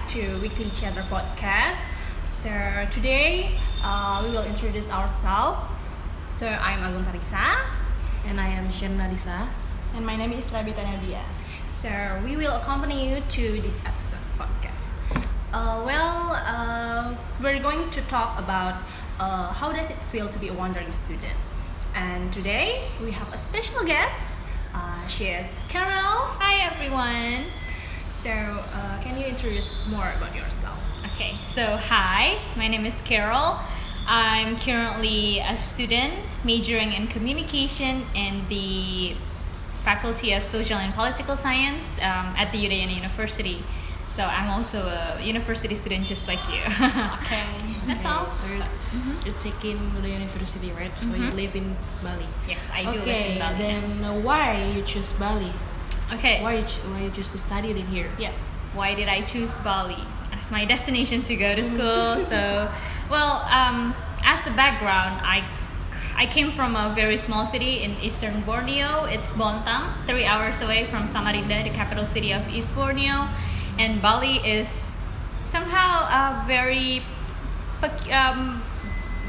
to Weekly Chatter Podcast. So today we will introduce ourselves. So I'm Agung Tarissa. And I am Sharon Ladisa. And my name is Rabita Nabiya. So we will accompany you to this episode podcast. We're going to talk about how does it feel to be a wandering student. And today we have a special guest. She is Carol. Hi everyone. So can you introduce more about yourself? Okay, so hi, my name is Carol. I'm currently a student majoring in communication in the Faculty of Social and Political Science at the Udayana University. So I'm also a university student just like you. Okay, that's all. So you're taking the university, right? So you live in Bali. Yes, I do live in Bali. Then why you choose Bali? Okay. Why you choose to study in here? Yeah. Why did I choose Bali as my destination to go to school? As the background, I came from a very small city in eastern Borneo. It's Bontang, 3 hours away from Samarinda, the capital city of East Borneo. And Bali is somehow a very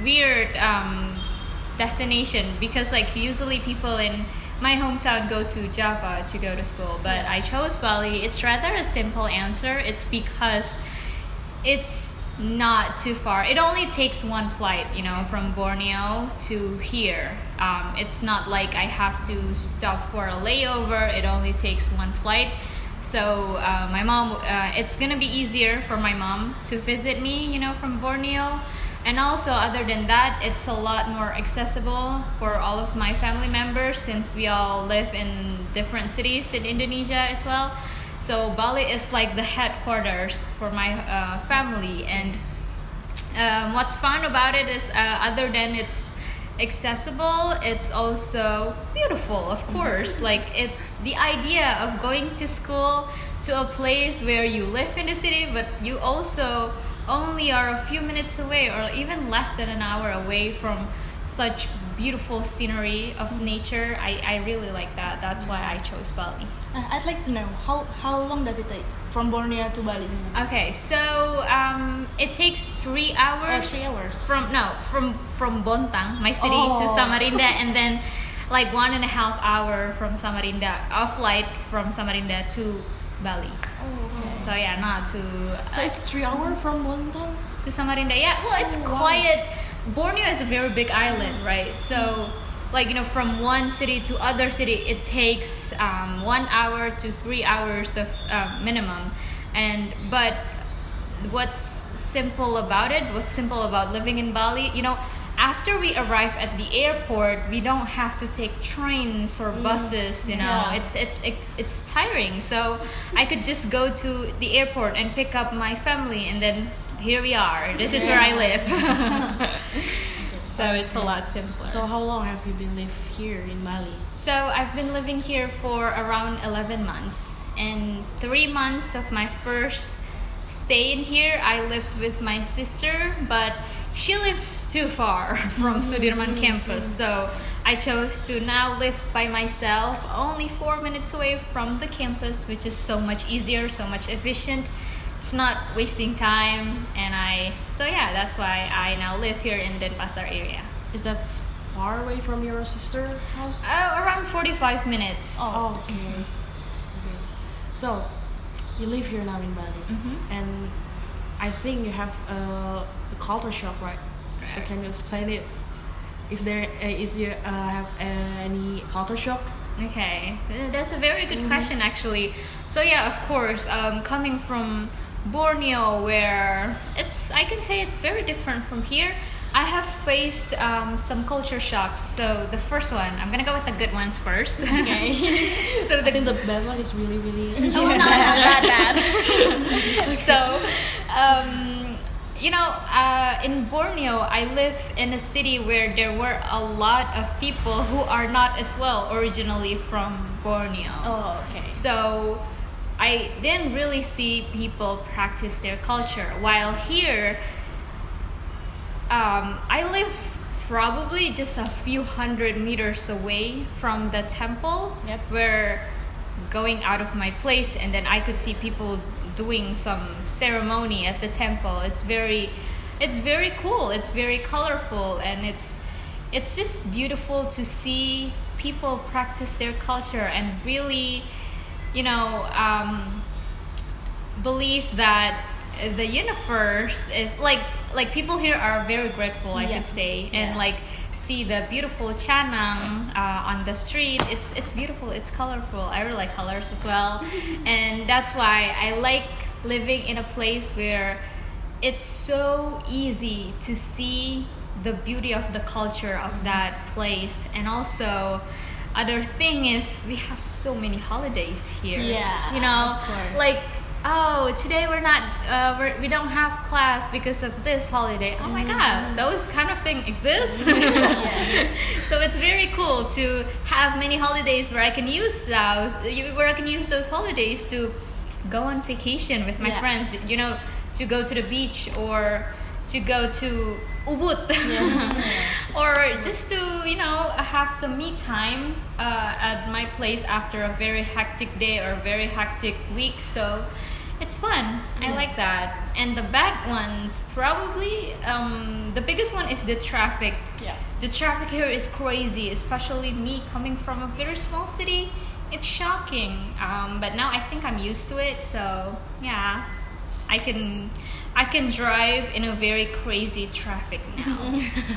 weird destination because usually people in my hometown go to Java to go to school, but I chose Bali. It's rather a simple answer. It's because it's not too far. It only takes one flight, from Borneo to here. It's not like I have to stop for a layover. It only takes one flight. So my mom, it's gonna be easier for my mom to visit me, from Borneo. And also, other than that, it's a lot more accessible for all of my family members since we all live in different cities in Indonesia as well. So Bali is like the headquarters for my family. And what's fun about it is, other than it's accessible, it's also beautiful, of course. It's the idea of going to school to a place where you live in the city, but you also only are a few minutes away or even less than an hour away from such beautiful scenery of nature. I really like that. That's why I chose Bali. I'd like to know how long does it take from Borneo to Bali? Okay, so it takes 3 hours. 3 hours. From Bontang, my city, to Samarinda, and then 1.5 hour from Samarinda, a flight from Samarinda to Bali. Okay. So yeah, not to. So it's 3 hours from Bontang to Samarinda. Yeah, well, it's quiet. Borneo is a very big island, right? So, from one city to other city, it takes 1 hour to 3 hours of minimum. But what's simple about living in Bali, after we arrive at the airport, we don't have to take trains or buses. It's tiring. So I could just go to the airport and pick up my family, and then here we are. This is where I live. So it's a lot simpler. So how long have you been live here in Bali? So I've been living here for around 11 months. And 3 months of my first stay in here, I lived with my sister, but she lives too far from Sudirman campus. So I chose to now live by myself, only 4 minutes away from the campus, which is so much easier, so much efficient. It's not wasting time, that's why I now live here in Denpasar area. Is that far away from your sister's house? Around 45 minutes. Oh, okay. So you live here now in Bali, and I think you have a culture shock, right? So can you explain it? Is you have any culture shock? Okay, that's a very good question actually. So yeah, of course, coming from Borneo, where I can say it's very different from here, I have faced some culture shocks. So the first one, I'm gonna go with the good ones first. Okay. So I think the bad one is really not that bad. So in Borneo, I live in a city where there were a lot of people who are not as well originally from Borneo. Oh, okay. So I didn't really see people practice their culture. While here, I live probably just a few hundred meters away from the temple, where going out of my place, and then I could see people doing some ceremony at the temple. It's very cool. It's very colorful, and it's just beautiful to see people practice their culture and really, believe that the universe is like people here are very grateful, I could say, and see the beautiful chanang on the street. It's beautiful, it's colorful. I really like colors as well. And that's why I like living in a place where it's so easy to see the beauty of the culture of that place. And also, other thing is we have so many holidays here. Of course. Today we don't have class because of this holiday. Oh my god, those kind of things exist. So it's very cool to have many holidays where I can use those holidays to go on vacation with my friends, to go to the beach or to go to Ubud, or just to have some me time at my place after a very hectic day or a very hectic week. So it's fun. I like that. And the bad ones, probably the biggest one is the traffic. The traffic here is crazy, especially me coming from a very small city. It's shocking, but now I think I'm used to it. So yeah, I can drive in a very crazy traffic now.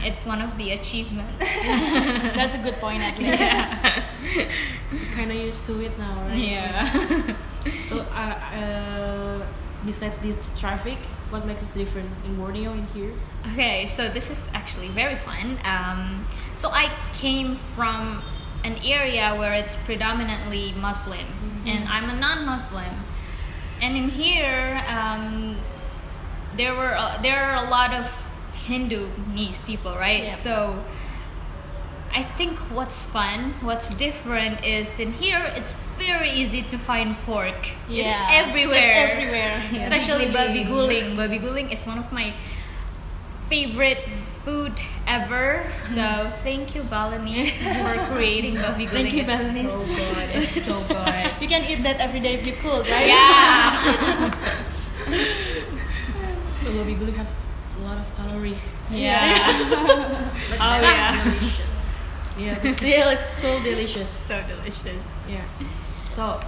It's one of the achievements. That's a good point, at least. Kind of used to it now, right? Yeah. So, besides this traffic, what makes it different in Borneo in here? Okay, so this is actually very fun. So I came from an area where it's predominantly Muslim, and I'm a non-Muslim. And in here, there are a lot of Hindu-nese people, right? Yeah. So I think what's different is in here it's very easy to find pork. It's everywhere. Especially babi guling. Babi guling is one of my favorite food ever. So thank you, Balinese, for creating babi guling. Thank you, It's Balinese. so good. It's so good. You can eat that every day if you could, right? Yeah. The babi guling have a lot of calorie. Yeah. Oh yeah. Delicious. Yeah, but still it's so delicious. So delicious. Yeah. So,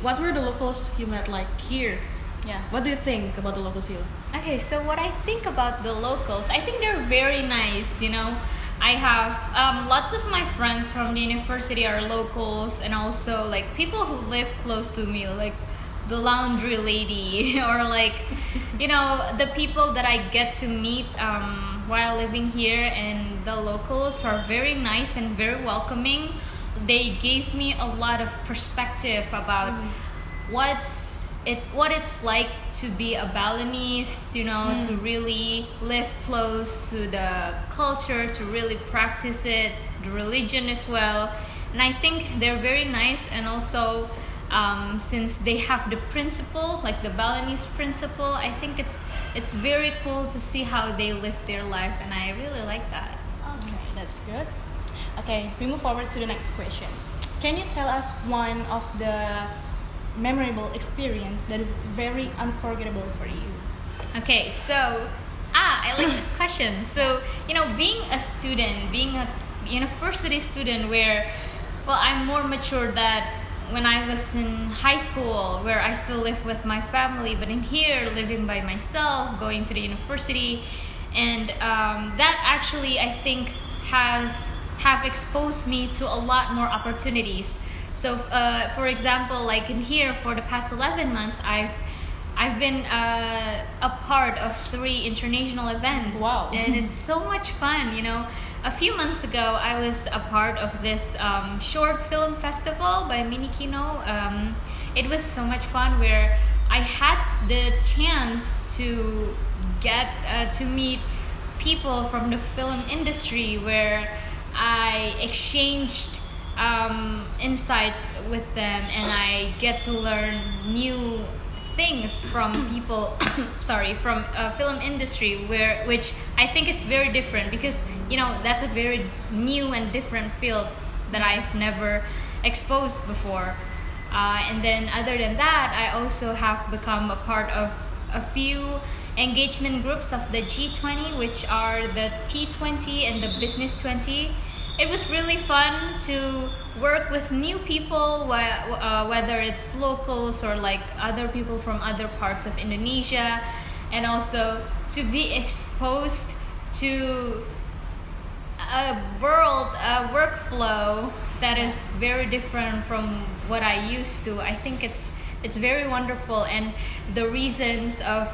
what were the locals you met here? Yeah. What do you think about the locals here? Okay, so what I think about the locals, I think they're very nice. I have lots of my friends from the university are locals, and also people who live close to me, like the laundry lady, or the people that I get to meet while living here. And the locals are very nice and very welcoming. They gave me a lot of perspective about what it's like to be a Balinese, to really live close to the culture, to really practice it, the religion as well. And I think they're very nice. And also since they have the principle, like the Balinese principle, I think it's very cool to see how they live their life, and I really like that. Okay, that's good. Okay, we move forward to the next question. Can you tell us one of the memorable experience that is very unforgettable for you? Okay, so I like this question. So being a student, being a university student, where I'm more mature that when I was in high school, where I still live with my family, but in here living by myself, going to the university, and that actually I think have exposed me to a lot more opportunities. So for example, in here for the past 11 months, I've been a part of 3 international events. Wow. And it's so much fun. A few months ago, I was a part of this short film festival by Mini Kino. It was so much fun, where I had the chance to get to meet people from the film industry, where I exchanged insights with them, and I get to learn new things from people from film industry, which I think is very different, because that's a very new and different field that I've never exposed before. And then other than that, I also have become a part of a few engagement groups of the G20, which are the T20 and the Business 20. It was really fun to work with new people, whether it's locals or like other people from other parts of Indonesia, and also to be exposed to a workflow that is very different from what I used to. I think it's very wonderful, and the reasons of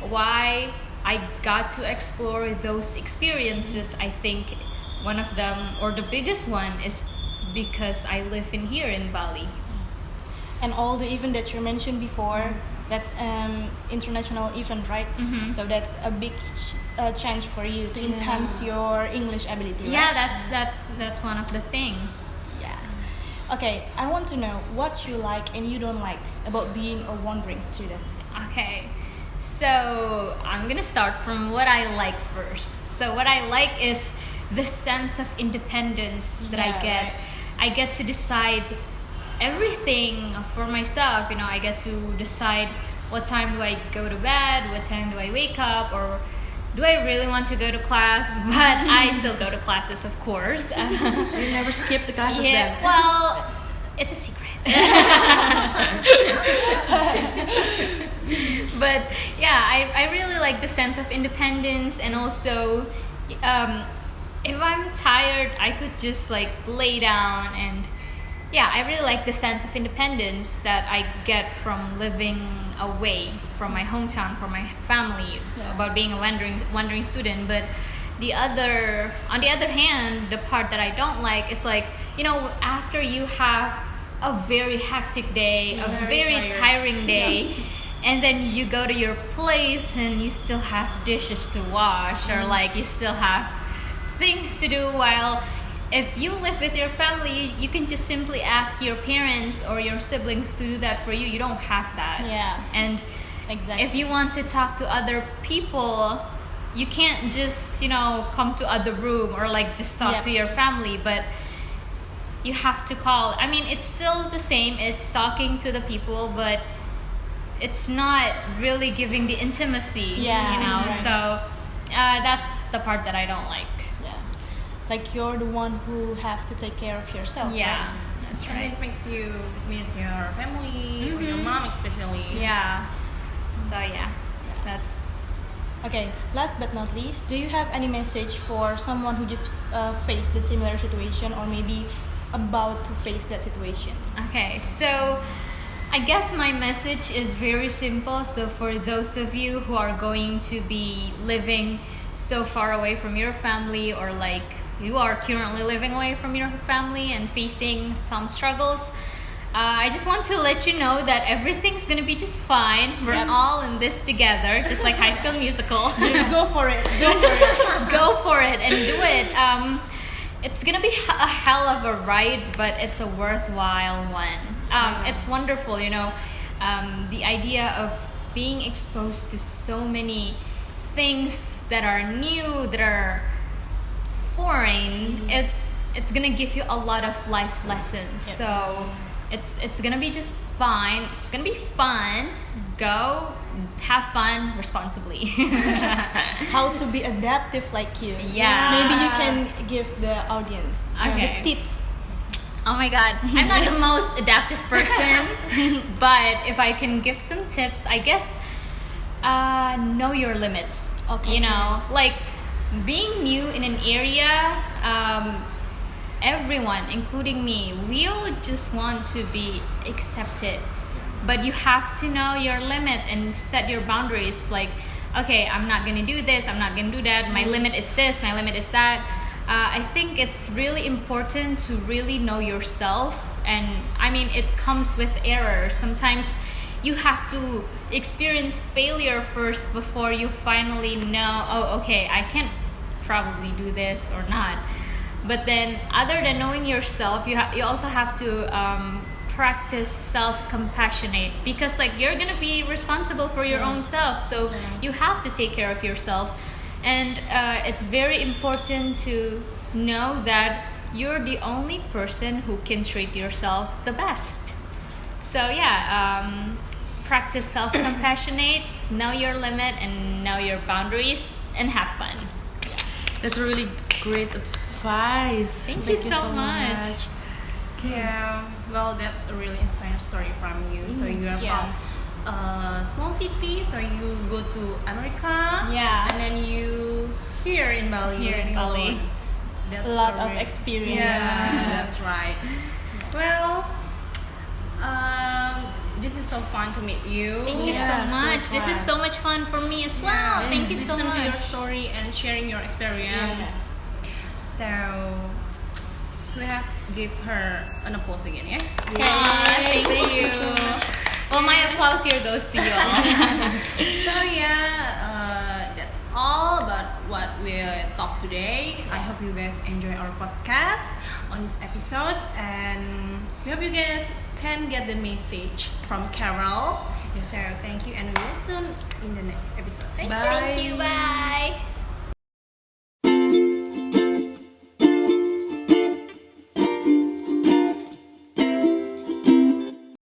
why I got to explore those experiences, I think one of them, or the biggest one, is because I live here in Bali. And all the event that you mentioned before, that's international event, right? So that's a big chance for you to enhance your English ability, right? Yeah, that's one of the thing. Yeah. Okay, I want to know what you like and you don't like about being a wandering student. Okay, so I'm gonna start from what I like first. So what I like is the sense of independence that I get. Right. I get to decide everything for myself. I get to decide what time do I go to bed, what time do I wake up, or do I really want to go to class? But I still go to classes, of course. You never skip the classes then. Well, it's a secret. But yeah, I really like the sense of independence, and also if I'm tired, I could just like lay down. And yeah, I really like the sense of independence that I get from living away from my hometown, from my family, about being a wandering student. But on the other hand, the part that I don't like is like, after you have a very hectic day, a very tiring day, and then you go to your place and you still have dishes to wash, or like you still have things to do, while if you live with your family, you can just simply ask your parents or your siblings to do that for you. You don't have that. Yeah. And Exactly. if you want to talk to other people, you can't just come to other room or like just talk to your family, but you have to call. I mean, it's still the same. It's talking to the people, but it's not really giving the intimacy. Yeah, right. So that's the part that I don't like. Like you're the one who have to take care of yourself. Yeah, right? that's And right. it makes you miss your family or your mom especially. Yeah. So yeah, that's. Okay, last but not least, do you have any message for someone who just faced the similar situation, or maybe about to face that situation? Okay, so I guess my message is very simple. So for those of you who are going to be living so far away from your family, or like you are currently living away from your family and facing some struggles, I just want to let you know that everyth's gonna be just fine. We're all in this together, just like High School Musical. Just go for it. Go for it. Go for it and do it. It's gonna be a hell of a ride, but it's a worthwhile one. It's wonderful, the idea of being exposed to so many things that are new, that are foreign. It's gonna give you a lot of life lessons. So it's gonna be just fine. It's gonna be fun. Go have fun responsibly. How to be adaptive like you. Yeah. Maybe you can give the audience Okay. the tips. Oh my god, I'm not the most adaptive person, but if I can give some tips, I guess know your limits. Okay. Like being new in an area, everyone, including me, we all just want to be accepted. But you have to know your limit and set your boundaries. Like, okay, I'm not gonna do this, I'm not gonna do that. My limit is this, my limit is that. I think it's really important to really know yourself. And I mean, it comes with error. Sometimes you have to experience failure first before you finally know, oh, okay, I can probably do this or not. But then, other than knowing yourself, you also have to practice self-compassionate, because like you're gonna be responsible for your own self, so you have to take care of yourself. And it's very important to know that you're the only person who can treat yourself the best. So yeah, practice self-compassionate, know your limit and know your boundaries, and have fun. That's really great advice. Thank you so much. Yeah, well, that's a really inspiring story from you. So you are Yeah. from a small city, so you go to America, Yeah. and then you here in Bali, Here in living Bali. alone. That's A lot a of really- experience. Yeah, that's right. Well, this is so fun to meet you. Thank you Yeah, so so much. This is fun. so much fun for me as well. Thank you so Listen to your much. story and sharing your experience. Yeah. So we have give her an applause again, yeah? Aw, thank you. so much. Well, my applause here goes to you all. So that's all about what we talked today. I hope you guys enjoy our podcast on this episode, and we hope you guys can get the message from Carol. Yes. So thank you, and we'll see you soon in the next episode. Thank you. Bye. Thank you. Bye.